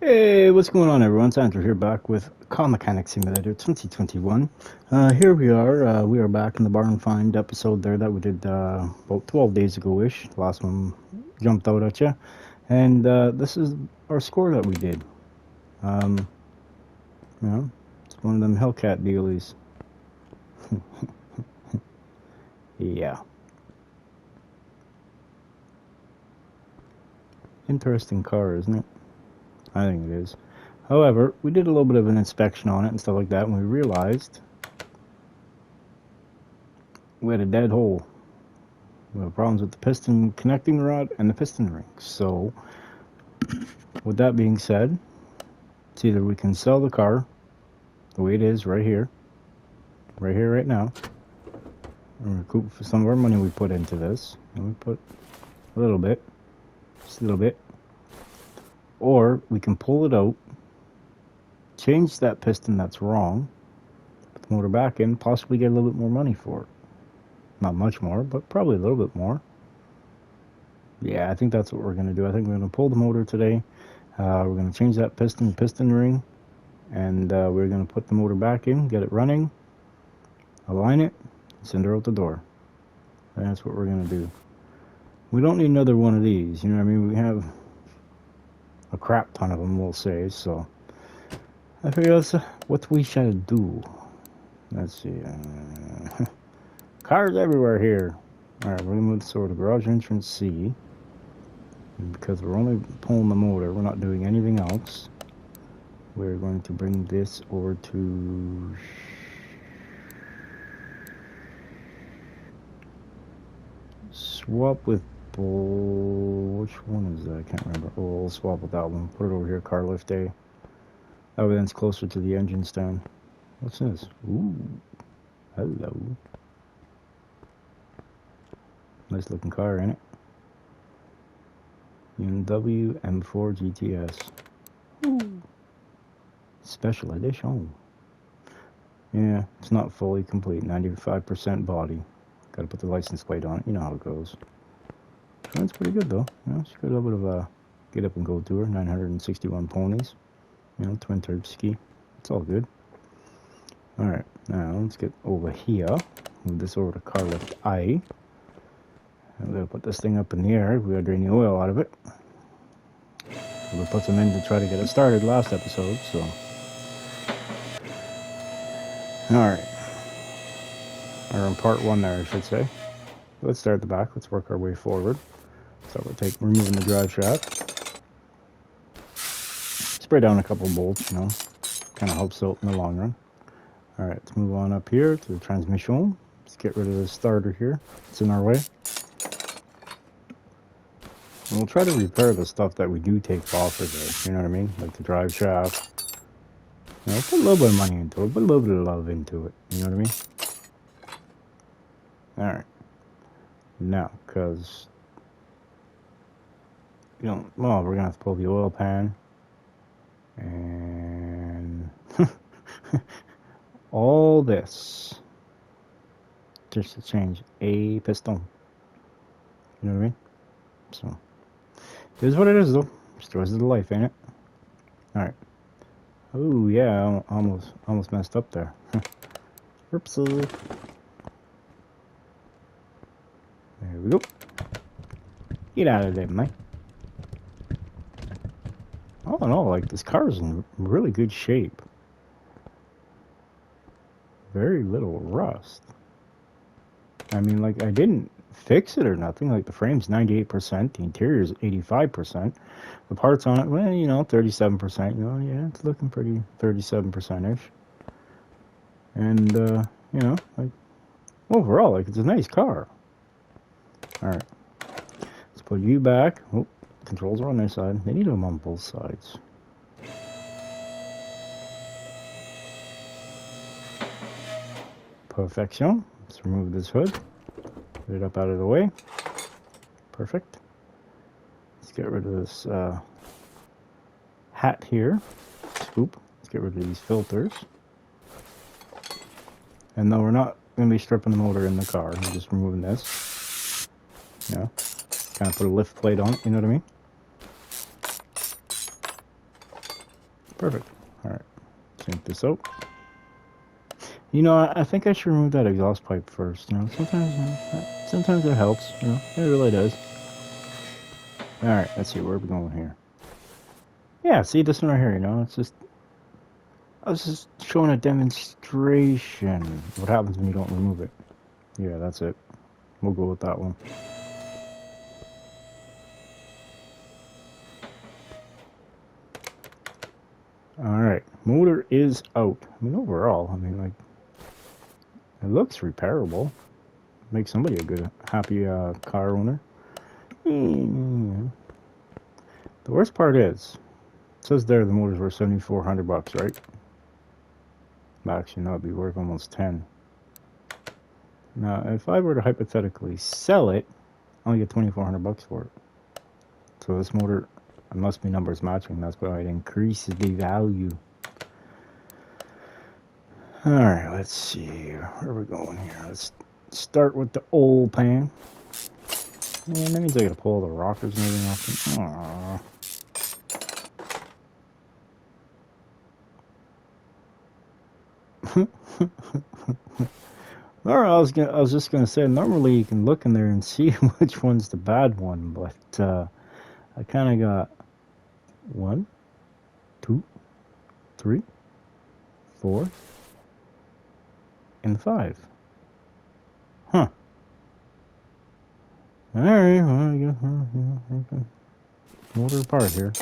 Hey, what's going on, everyone? It's Andrew here, back with Car Mechanic Simulator 2021. Here we are. We are back in the barn find episode there that we did about 12 days ago-ish. Last one jumped out at you. And this is our score that we did. Um, it's one of them Hellcat dealies. Yeah. Interesting car, isn't it? I think it is. However, we did a little bit of an inspection on it and stuff like that, and we realized we had a dead hole. We have problems with the piston connecting rod and the piston ring. So, with that being said, it's either we can sell the car the way it is right here, right now, and recoup for some of our money we put into this. And we put a little bit, just a little bit. Or we can pull it out, change that piston that's wrong, put the motor back in, possibly get a little bit more money for it. Not much more, but probably a little bit more. Yeah, I think that's what we're going to do. I think we're going to pull the motor today. We're going to change that piston ring, and we're going to put the motor back in, get it running, align it, send her out the door. And that's what we're going to do. We don't need another one of these, you know what I mean? We have a crap ton of them, we'll say, so I figure that's what we shall do. Let's see. Cars everywhere here. Alright, we're going to move this over to garage entrance C. And because we're only pulling the motor, we're not doing anything else. We're going to bring this over to swap with which one is that? I can't remember. Oh, we'll swap with that one. Put it over here, car lift A. That way then it's closer to the engine stand. What's this? Ooh. Hello. Nice looking car, ain't it? BMW M4 GTS. Ooh. Special edition. Yeah, it's not fully complete. 95% body. Gotta put the license plate on it. You know how it goes. Runs pretty good though. You know, she's got a little bit of a get up and go to her. 961 ponies. You know, twin turb ski. It's all good. Alright, now let's get over here. Move this over to car lift I. I'm gonna put this thing up in the air. We gotta drain the oil out of it. We put some in to try to get it started last episode, so. Alright. Or in part one there, I should say. Let's start at the back. Let's work our way forward. So we'll removing the drive shaft. Spray down a couple bolts, you know. Kind of helps out in the long run. Alright, let's move on up here to the transmission. Let's get rid of the starter here. It's in our way. And we'll try to repair the stuff that we do take off of this, you know what I mean? Like the drive shaft. You know, put a little bit of money into it, put a little bit of love into it, you know what I mean? Alright. Now, because, you know, well, we're going to have to pull the oil pan. And all this just to change a piston. You know what I mean? So, it is what it is, though. Stories of the life, ain't it? Alright. Oh, yeah, I almost messed up there. Oopsie. There we go. Get out of there, man. All in all, like, this car is in really good shape. Very little rust. I mean, like, I didn't fix it or nothing. Like, the frame's 98%, the interior's 85%. The parts on it, well, you know, 37%. You know, yeah, it's looking pretty 37%-ish. And, you know, like, overall, like, it's a nice car. Alright. Let's put you back. Oh, controls are on their side. They need them on both sides. Perfection. Let's remove this hood. Get it up out of the way. Perfect. Let's get rid of this hat here. Scoop. Let's get rid of these filters. And no, we're not going to be stripping the motor in the car. We're just removing this. You know, kind of put a lift plate on it, you know what I mean? Perfect. Alright. Sync this out. You know, I think I should remove that exhaust pipe first. You know, sometimes it helps. You know, it really does. Alright, let's see, where are we going here? Yeah, see this one right here, you know, it's just... I was just showing a demonstration. What happens when you don't remove it. Yeah, that's it. We'll go with that one. Alright, motor is out. I mean, overall, I mean, like, it looks repairable. Make somebody a good, happy car owner. The worst part is, it says there the motor's worth $7,400, right? Actually, no, it'd be worth almost 10. Now, if I were to hypothetically sell it, I only get $2,400 for it. So this motor, it must be numbers matching. That's why it increases the value. Alright, let's see. Where are we going here? Let's start with the old pan. And that means I gotta pull all the rockers and everything off. Aww. Alright, I was just gonna say, normally you can look in there and see which one's the bad one, but I kind of got 1, 2, 3, 4, and 5. Huh. Alright, well, I guess okay. Motor apart here.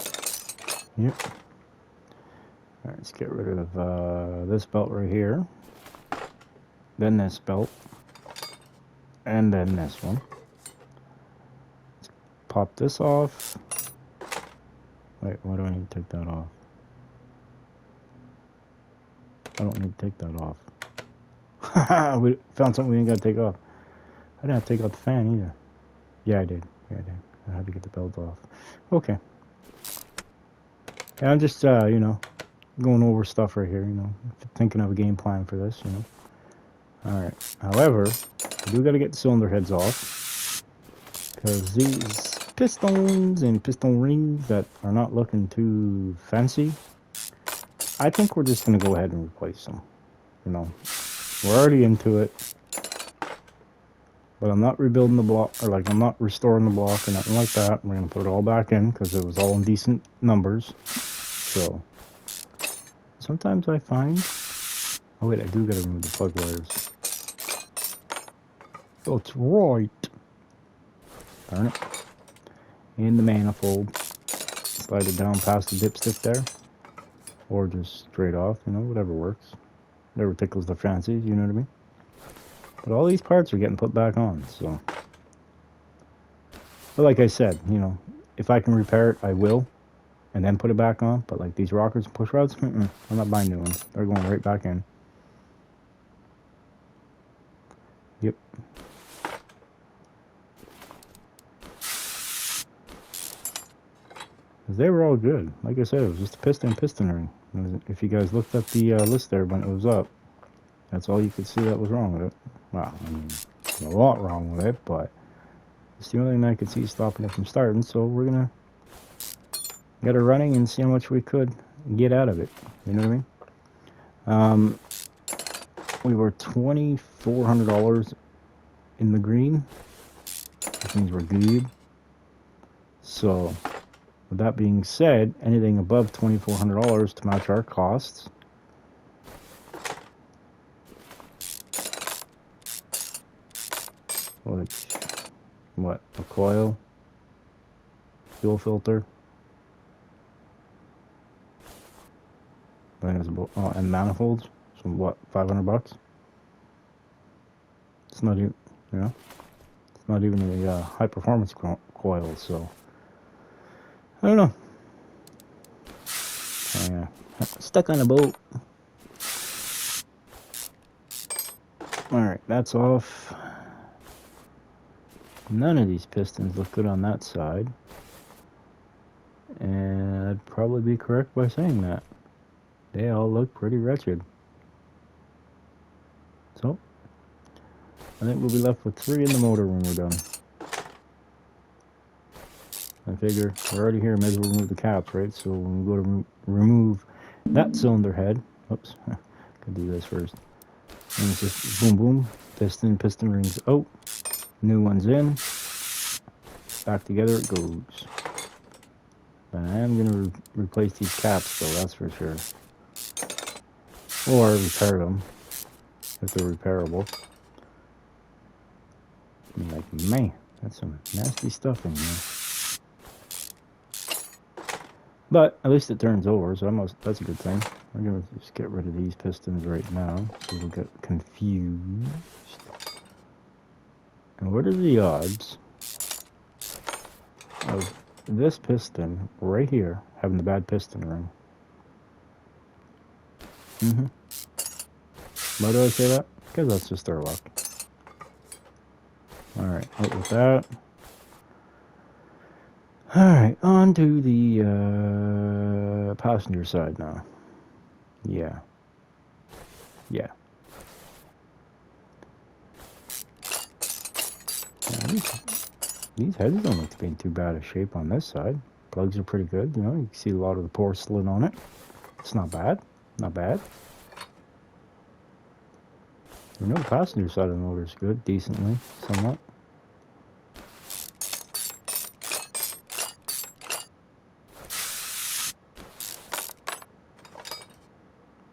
Yep. Alright, let's get rid of this belt right here. Then this belt. And then this one. Let's pop this off. Wait, why do I need to take that off? I don't need to take that off. Haha, we found something we ain't gotta take off. I didn't have to take out the fan either. Yeah, I did. Yeah, I did. I had to get the belt off. Okay. Yeah, I'm just, you know, going over stuff right here, you know, thinking of a game plan for this, you know. Alright, however, I do gotta get the cylinder heads off, because these pistons and piston rings that are not looking too fancy, I think we're just gonna go ahead and replace them. You know, we're already into it, but I'm not rebuilding the block, or like I'm not restoring the block or nothing like that. We're gonna put it all back in, because it was all in decent numbers. So, sometimes I find... Oh wait, I do gotta remove the plug wires. That's right. Darn it. In the manifold. Slide it down past the dipstick there. Or just straight off, you know, whatever works. Whatever tickles the fancies, you know what I mean? But all these parts are getting put back on, so. But like I said, you know, if I can repair it, I will. And then put it back on. But like these rockers and push rods, I'm not buying new ones. They're going right back in. Yep. They were all good. Like I said, it was just a piston ring. If you guys looked at the list there when it was up, that's all you could see that was wrong with it. Well, I mean, there's a lot wrong with it, but it's the only thing I could see stopping it from starting. So we're gonna get it running and see how much we could get out of it. You know what I mean? We were $2,400 in the green. Which means we're good. So, with that being said, anything above $2,400 to match our costs. Like, what? A coil? Fuel filter? And manifolds? So what? $500? It's not even, you know, it's not even a high performance coil, so. I don't know. Stuck on a boat. Alright, that's off. None of these pistons look good on that side. And I'd probably be correct by saying that. They all look pretty wretched. So, I think we'll be left with 3 in the motor when we're done. I figure we're already here, may as well remove the caps, right? So when we go to remove that cylinder head. Oops, could do this first. And it's just boom, boom. Piston rings out. New one's in. Back together it goes. But I am going to replace these caps though, that's for sure. Or repair them, if they're repairable. I'm like, man, that's some nasty stuff in here. But at least it turns over, so that's a good thing. We're going to just get rid of these pistons right now, so we'll get confused. And what are the odds of this piston right here having the bad piston ring? Why do I say that? Because that's just our luck. Alright, out with that. Alright, on to the passenger side now. Yeah. These heads don't look to be in too bad a shape on this side. Plugs are pretty good, you know, you can see a lot of the porcelain on it. It's not bad. Not bad. You know, the passenger side of the motor is good, decently, somewhat.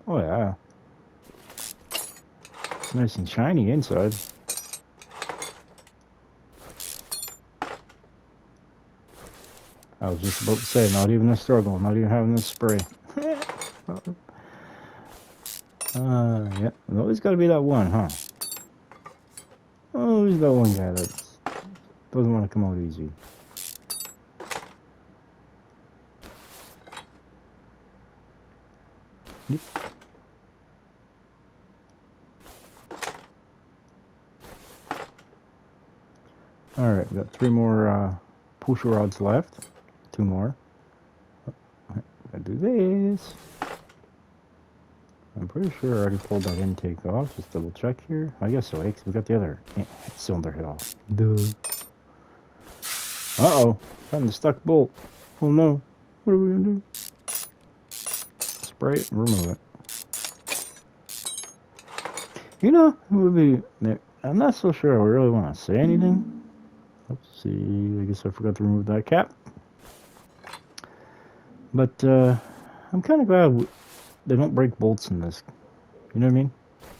Oh yeah. It's nice and shiny inside. I was just about to say, not even a struggle, not even having this spray. Yeah, always got to be that one, huh? Always that one guy that doesn't want to come out easy. Yep. Alright, we got 3 more push rods left. 2 more. Gotta do this. I'm pretty sure I already pulled that intake off. Just double check here. I guess so, because we got the other cylinder head off. Duh. Uh-oh. Found the stuck bolt. Oh no. What are we gonna do? Spray it and remove it. You know, it would be... I'm not so sure I really want to say anything. Let's see. I guess I forgot to remove that cap. But I'm kind of glad they don't break bolts in this. You know what I mean?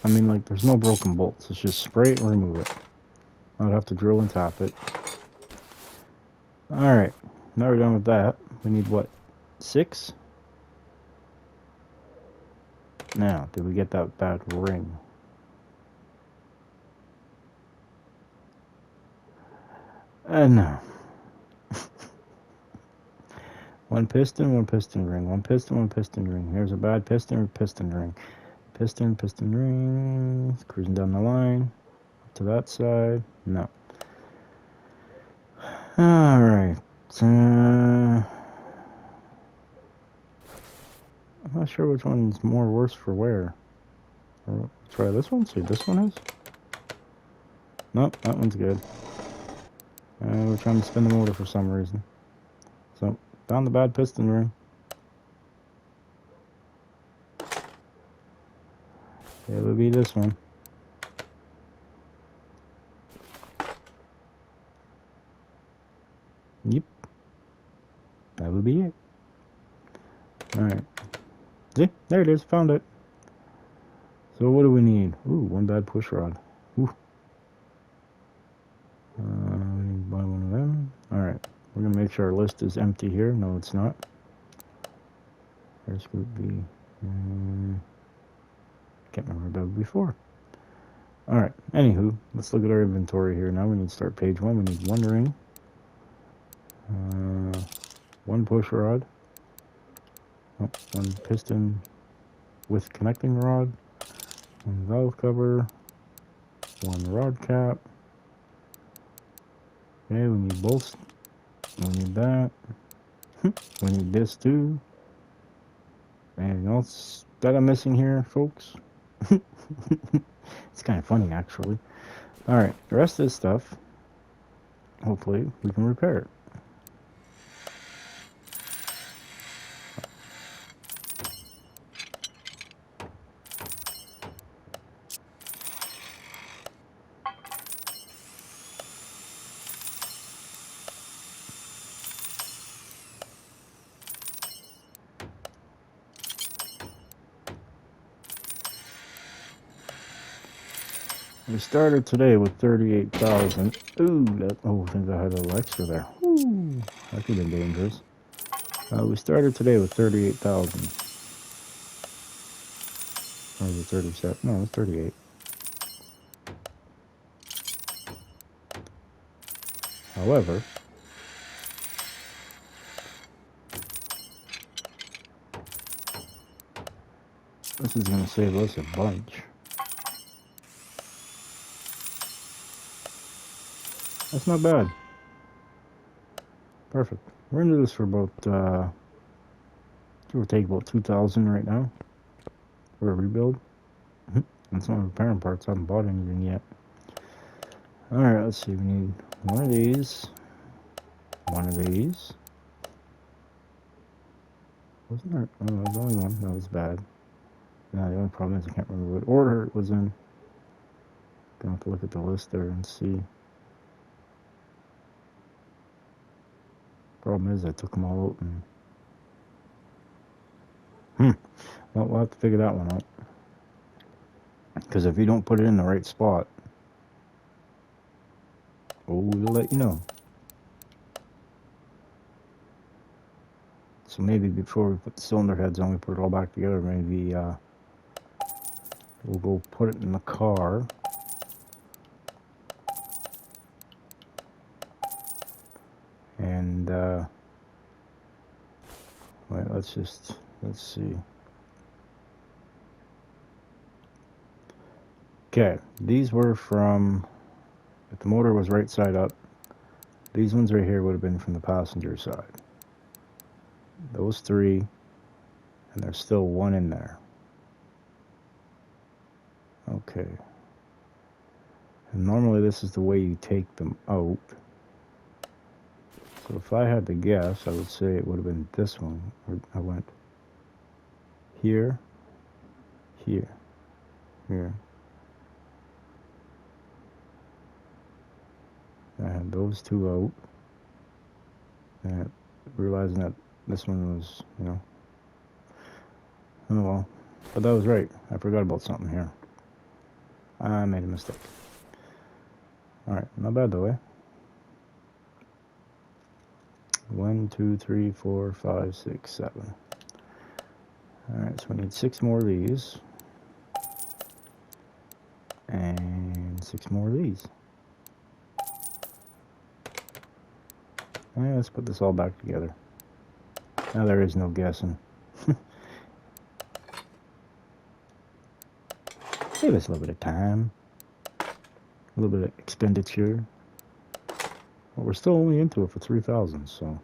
I mean, like, there's no broken bolts. It's just spray it and remove it. I'd have to drill and tap it. Alright. Now we're done with that. We need, what, 6? Now, did we get that bad ring? No. One piston ring. One piston ring. Here's a bad piston ring. Piston ring. Cruising down the line. Up to that side. No. Alright. I'm not sure which one's more worse for wear. Try this one, see if this one is. Nope, that one's good. We're trying to spin the motor for some reason. So, found the bad piston ring. It would be this one. Yep. That would be it. Alright. See? There it is. Found it. So what do we need? Ooh, one bad push rod. Ooh. We need to buy one of them. Alright. We're going to make sure our list is empty here. No, it's not. There's going to be... can't remember what that was before. Alright. Anywho, let's look at our inventory here now. We need to start page 1. We need 1 ring. 1 push rod. Oh, 1 piston with connecting rod. 1 valve cover. 1 rod cap. Okay, we need bolts. We need that. We need this too. Anything else that I'm missing here, folks? It's kind of funny, actually. Alright, the rest of this stuff, hopefully, we can repair it. We started today with 38,000. Ooh, I think I had a little extra there. Ooh, that could have been dangerous. We started today with 38,000. Or was it 37? No, it was 38. However, this is going to save us a bunch. That's not bad. Perfect. We're into this for about, give or take about 2,000 right now. For a rebuild. And some repairing parts. I haven't bought anything yet. Alright, let's see. We need one of these. One of these. Wasn't there? Oh, there was only one. That was bad. Now the only problem is I can't remember what order it was in. Gonna have to look at the list there and see. Problem is I took them all out and well, we'll have to figure that one out. Because if you don't put it in the right spot, we'll let you know. So maybe before we put the cylinder heads on, we put it all back together. Maybe we'll go put it in the car. And wait, let's see. Okay, these were from, if the motor was right side up, these ones right here would have been from the passenger side. Those three, and there's still one in there. Okay. And normally this is the way you take them out. So if I had to guess, I would say it would have been this one. I went here, here, here. I had those two out. And realizing that this one was, oh well. But that was right. I forgot about something here. I made a mistake. Alright, not bad though, eh? 1, 2, 3, 4, 5, 6, 7. Alright, so we need 6 more of these. And 6 more of these. Alright, let's put this all back together. Now there is no guessing. Save us a little bit of time. A little bit of expenditure. But we're still only into it for 3,000, so.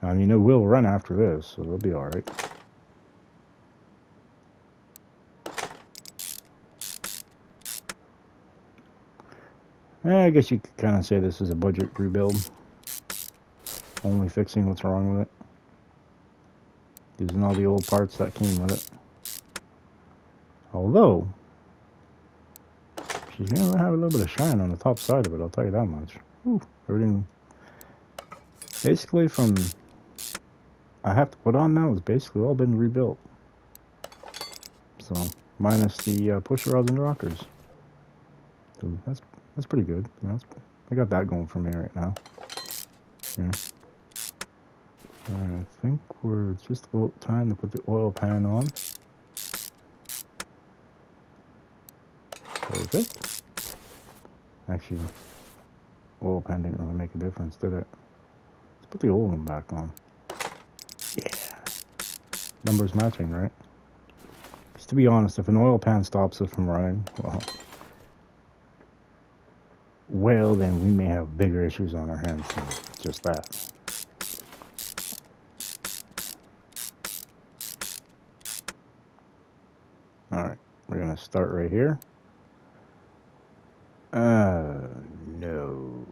I mean, it will run after this, so it'll be alright. I guess you could kind of say this is a budget rebuild. Only fixing what's wrong with it. Using all the old parts that came with it. Although, she's going to have a little bit of shine on the top side of it, I'll tell you that much. Ooh, everything, basically from I have to put on now, it's basically all been rebuilt. So, minus the pusher rods and rockers. So that's pretty good. I got that going for me right now. Yeah. I think we're just about time to put the oil pan on. Perfect. Actually, oil pan didn't really make a difference, did it? Let's put the old one back on. Yeah. Numbers matching, right? Because to be honest, if an oil pan stops it from running, well, then we may have bigger issues on our hands than just that. Alright, we're going to start right here. No.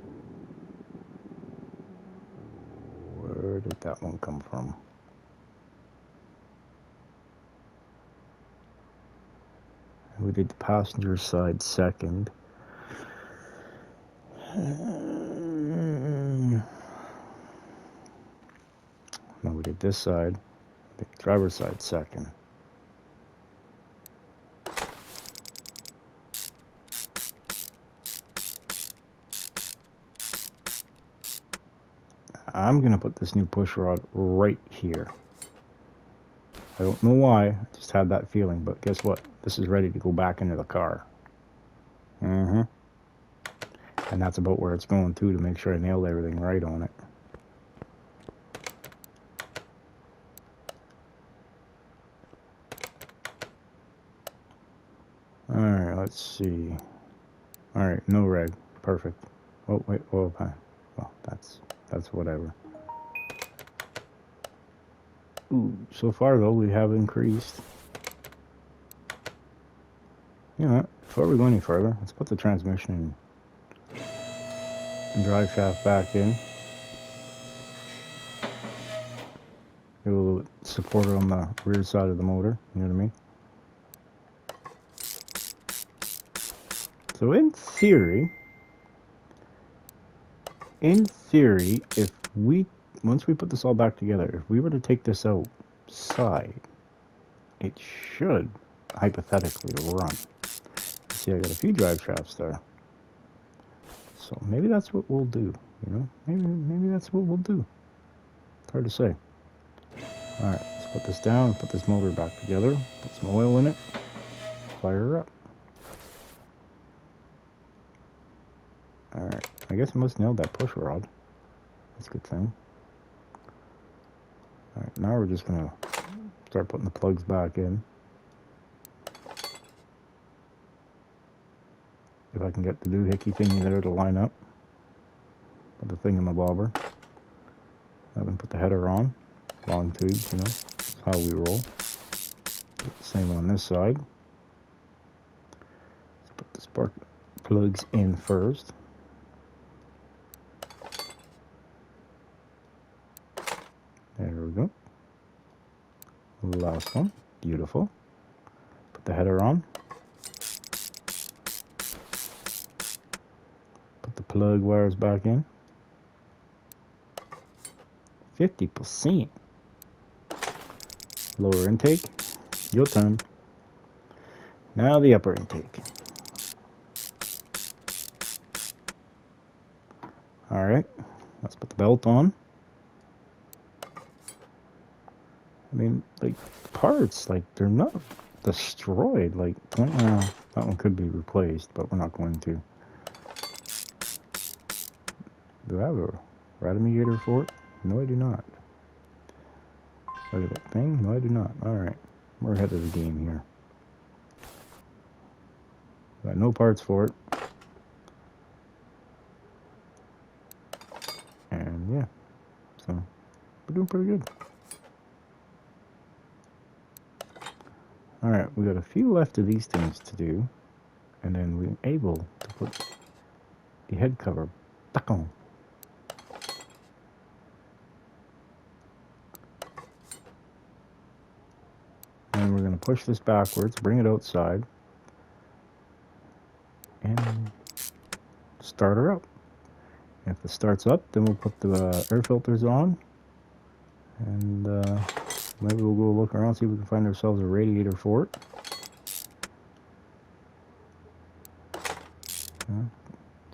Where did that one come from? We did the passenger side second. No, we did this side. The driver's side second. I'm gonna put this new push rod right here. I don't know why, I just had that feeling, but guess what? This is ready to go back into the car. And that's about where it's going too, to make sure I nailed everything right on it. Alright, let's see. Alright, no red. Perfect. Oh, wait, oh, okay. Well, that's whatever. Ooh, so far though, we have increased. You know what? Before we go any further, let's put the transmission and drive shaft back in. Get a little supporter on the rear side of the motor, you know what I mean? So in theory, if we, once we put this all back together, if we were to take this outside, it should hypothetically run. See, I got a few drive shafts there. So maybe that's what we'll do, you know? Maybe that's what we'll do. It's hard to say. Alright, let's put this down, put this motor back together, put some oil in it, fire her up. Alright, I guess I must nailed that push rod. That's a good thing. Alright, now we're just gonna start putting the plugs back in. If I can get the doohickey thingy there to line up with the thingamabobber. Then put the header on. Long tubes, you know, that's how we roll. Same on this side. Let's put the spark plugs in first. There we go. Last one. Beautiful. Put the header on. Put the plug wires back in. 50%. Lower intake. Your turn. Now the upper intake. Alright. Let's put the belt on. I mean, like, parts, like, they're not destroyed. Like, that one could be replaced, but we're not going to. Do I have a radiator for it? No, I do not. Look at that thing. No, I do not. Alright. We're ahead of the game here. Got no parts for it. And, yeah. So, we're doing pretty good. Alright, we got a few left of these things to do. And then we're able to put the head cover back on. And we're going to push this backwards, bring it outside, and start her up. If it starts up, then we'll put the air filters on, and maybe we'll go look around, see if we can find ourselves a radiator for it.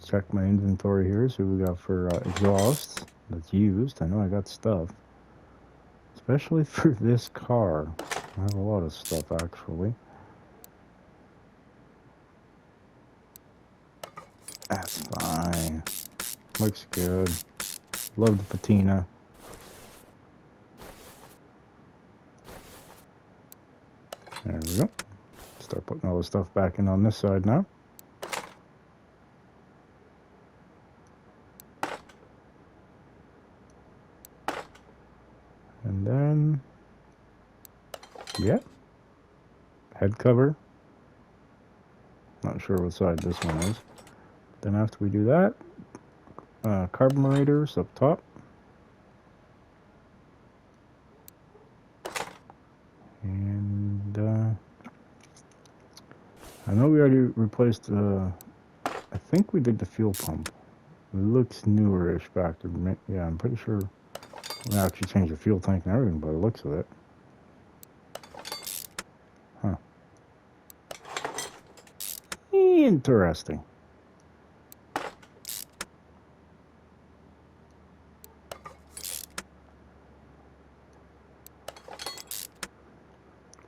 Check my inventory here, see what we got for exhausts that's used. I know I got stuff, especially for this car. I have a lot of stuff, actually. That's fine. Looks good. Love the patina. There we go. Start putting all the stuff back in on this side now. And then, yeah, head cover. Not sure what side this one is. Then after we do that, carburetors up top. And I know we already replaced I think we did the fuel pump. It looks newerish back there. Yeah, I'm pretty sure we actually changed the fuel tank and everything by the looks of it. Huh. Interesting.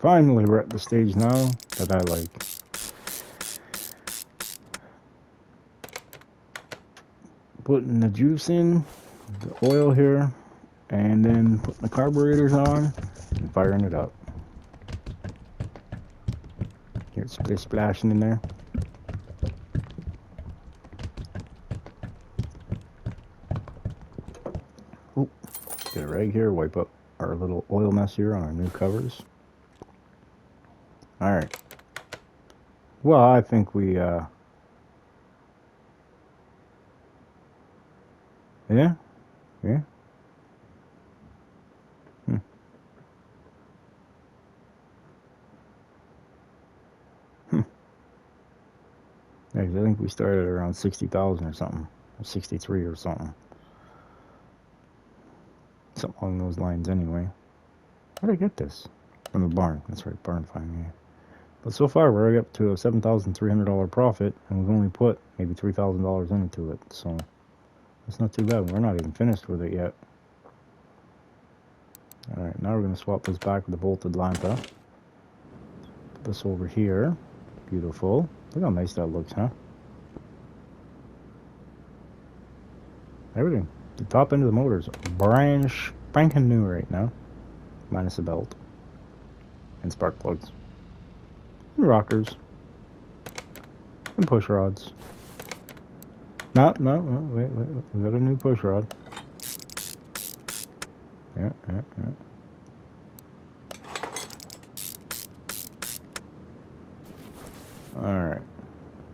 finally we're at the stage now that I like. Putting the juice in, the oil here, and then putting the carburetors on and firing it up. Here it's splashing in there. Oop, get a rag here, wipe up our little oil mess here on our new covers. Alright. Well, I think we, yeah? Yeah? I think we started around 60,000 or something. Or 63 or something. Something along those lines anyway. Where did I get this? From the barn. That's right, barn find, yeah. But so far we're up to a $7,300 profit, and we've only put maybe $3,000 into it. So that's not too bad. We're not even finished with it yet. Alright, now we're going to swap this back with the bolted Lanta. Put this over here. Beautiful. Look how nice that looks, huh? Everything. The top end of the motor's brand spanking new right now. Minus the belt. And spark plugs. And rockers. And push rods. No, wait. We got a new push rod. Yeah. Alright.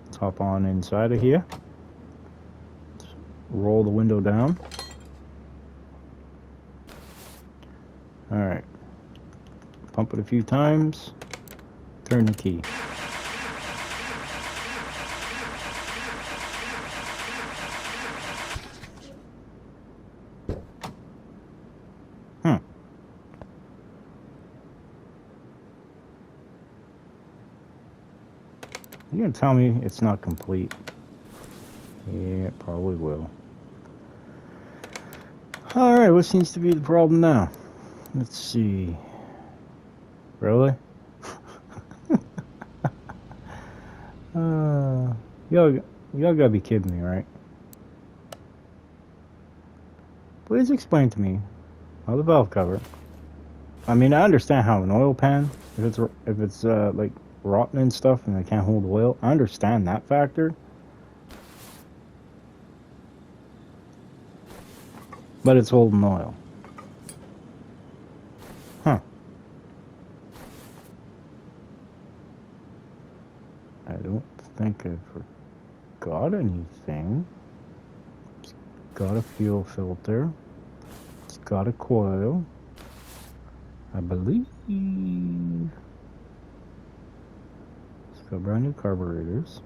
Let's hop on inside of here. Roll the window down. Alright. Pump it a few times. Turn the key. You're gonna tell me it's not complete? Yeah, it probably will. Alright, what seems to be the problem now? Let's see. Really? Y'all gotta be kidding me, right? Please explain to me how the valve cover. I mean, I understand how an oil pan, if it's like rotten and stuff and they can't hold oil, I understand that factor. But it's holding oil. Huh. I don't think I forgot anything. It's got a fuel filter. It's got a coil. I believe it's got brand new carburetors.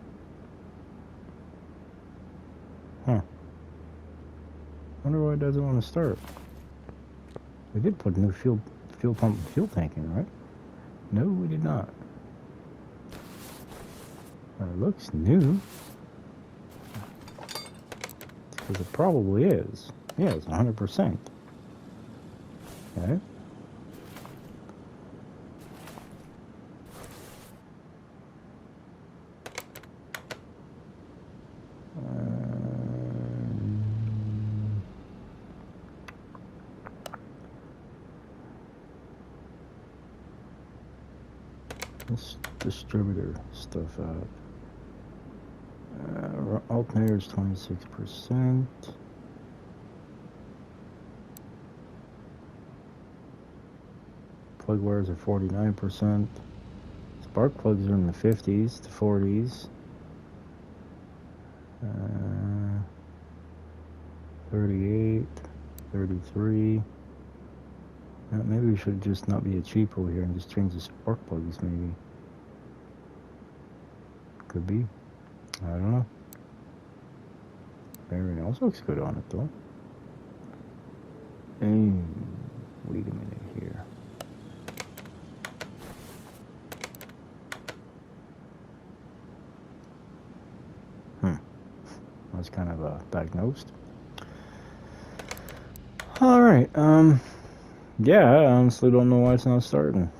Huh. Wonder why it doesn't want to start. We did put a new fuel pump and fuel tank in, right? No, we did not. It looks new. Because it probably is. Yeah, it's 100%. Okay. Let's distributor stuff out. Alternator is 26%. Plug wires are 49%. Spark plugs are in the 50s to 40s. 38, 33. Maybe we should just not be a cheap over here and just change the spark plugs, maybe. Could be. I don't know. Everything else looks good on it, though. And wait a minute here. That's kind of diagnosed. Alright, yeah, I honestly don't know why it's not starting.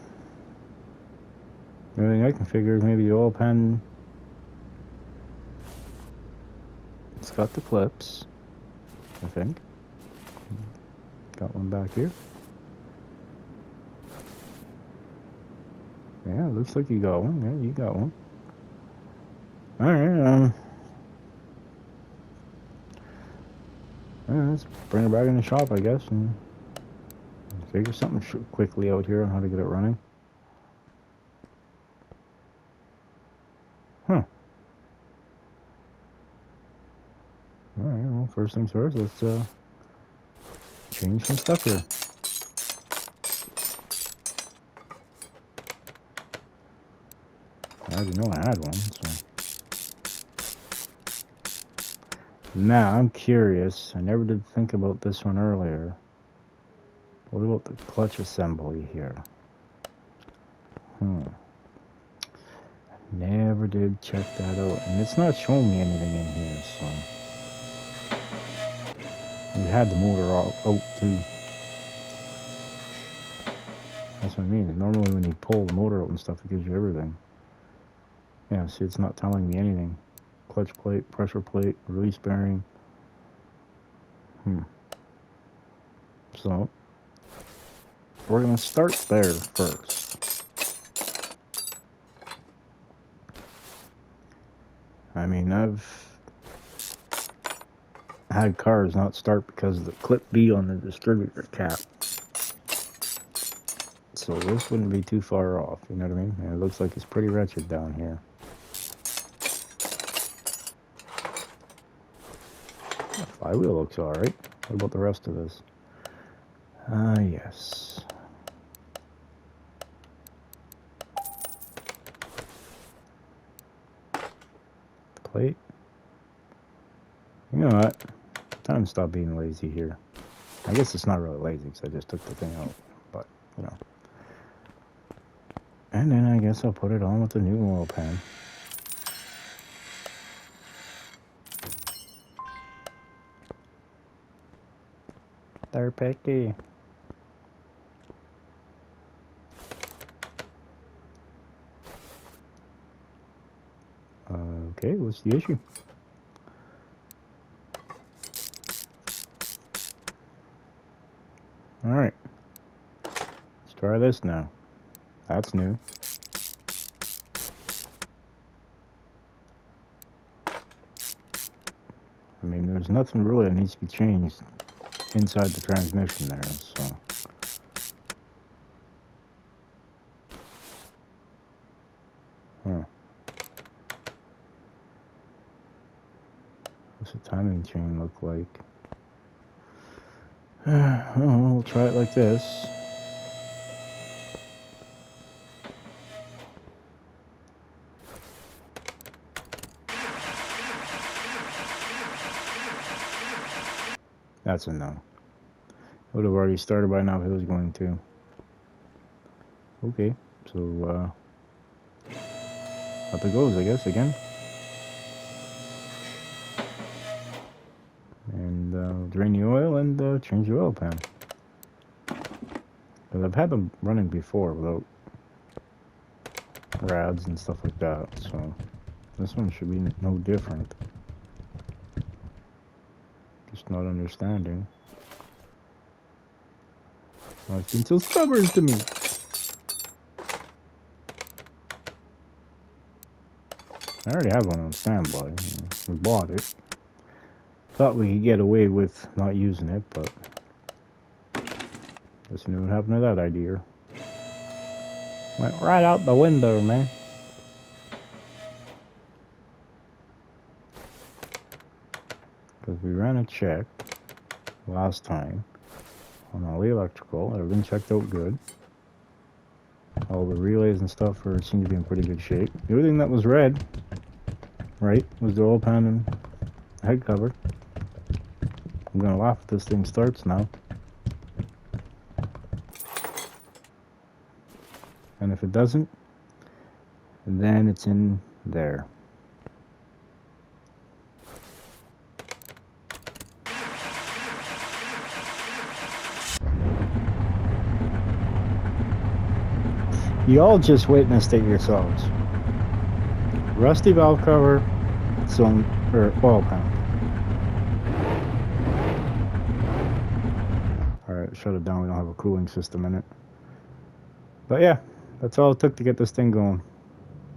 The only thing I can figure is maybe the oil pan. It's got the clips, I think. Got one back here. Yeah, looks like you got one. Yeah, you got one. Alright, let's bring it back in the shop, I guess, and figure something quickly out here on how to get it running. Huh. Alright, well, first things first, let's change some stuff here. I already know I had one, so. Now, I'm curious. I never did think about this one earlier. What about the clutch assembly here? Never did check that out. And it's not showing me anything in here, so. We had the motor out too. That's what I mean. Normally when you pull the motor out and stuff, it gives you everything. Yeah, see, it's not telling me anything. Clutch plate, pressure plate, release bearing. So, we're going to start there first. I mean, I've had cars not start because of the clip B on the distributor cap. So this wouldn't be too far off, you know what I mean? And it looks like it's pretty wretched down here. The flywheel looks alright. What about the rest of this? Yes. Plate. You know what? Time to stop being lazy here. I guess it's not really lazy because I just took the thing out. But, you know. And then I guess I'll put it on with the new oil pan. They're picky. Okay, what's the issue? Alright. Let's try this now. That's new. I mean, there's nothing really that needs to be changed inside the transmission there, so. What's the timing chain look like? We'll try it like this. That's a no. It would have already started by now if it was going to. Okay, so up it goes, I guess, again. And drain the oil and change the oil pan. Because I've had them running before without rads and stuff like that, so this one should be no different. Just not understanding. Oh, it's been so stubborn to me. I already have one on standby. We bought it. Thought we could get away with not using it, but just knew what happened to that idea. Went right out the window, man. Because we ran a check last time on all the electrical. Everything checked out good. All the relays and stuff seem to be in pretty good shape. The only thing that was red, right, was the oil pan and head cover. I'm gonna laugh if this thing starts now. And if it doesn't, then it's in there. You all just witnessed it yourselves. Rusty valve cover, some oil pan. Alright, shut it down. We don't have a cooling system in it. But yeah, that's all it took to get this thing going.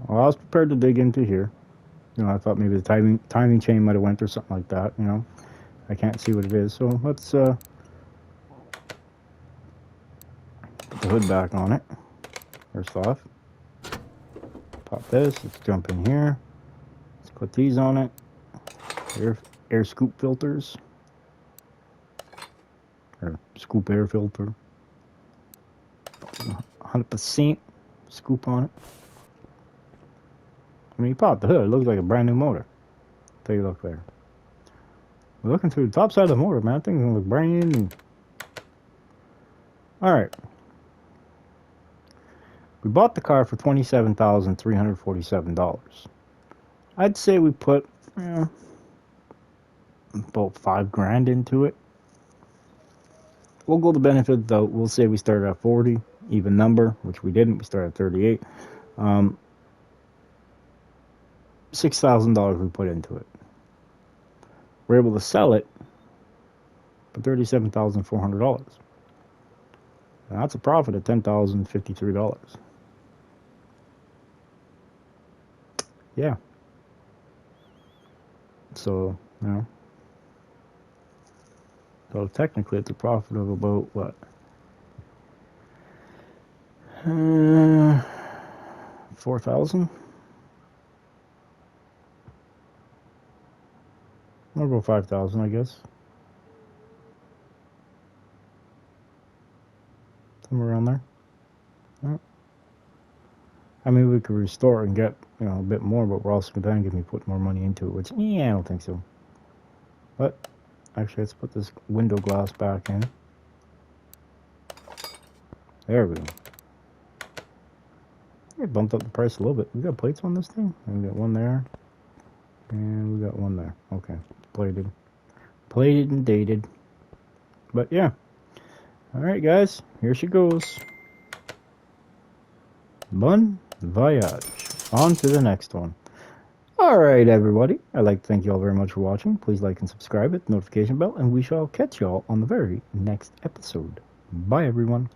Well, I was prepared to dig into here. You know, I thought maybe the timing chain might have went or something like that, you know. I can't see what it is, so let's put the hood back on it. First off. Pop this, let's jump in here. Let's put these on it. Air scoop filters. Or scoop air filter. 100% scoop on it. I mean, you pop the hood, it looks like a brand new motor. Take a look there. We're looking through the top side of the motor, man. That thing's gonna look brand new. Alright. We bought the car for $27,347. I'd say we put about $5,000 into it. We'll go the benefit though. We'll say we started at 40, even number, which we didn't. We started at 38. $6,000 we put into it. We're able to sell it for $37,400. Now that's a profit of $10,053. Yeah. So, you know. So technically it's a profit of about what? 4,000? Or about 5,000, I guess. Somewhere around there. Yeah. I mean, we could restore it and get, you know, a bit more, but we're also then going to be putting more money into it, which, yeah, I don't think so. But, actually, let's put this window glass back in. There we go. We bumped up the price a little bit. We got plates on this thing? And we got one there. And we got one there. Okay. Plated. Plated and dated. But, yeah. Alright, guys. Here she goes. Bon voyage. On to the next one. Alright, everybody. I'd like to thank you all very much for watching. Please like and subscribe, hit the notification bell, and we shall catch you all on the very next episode. Bye, everyone.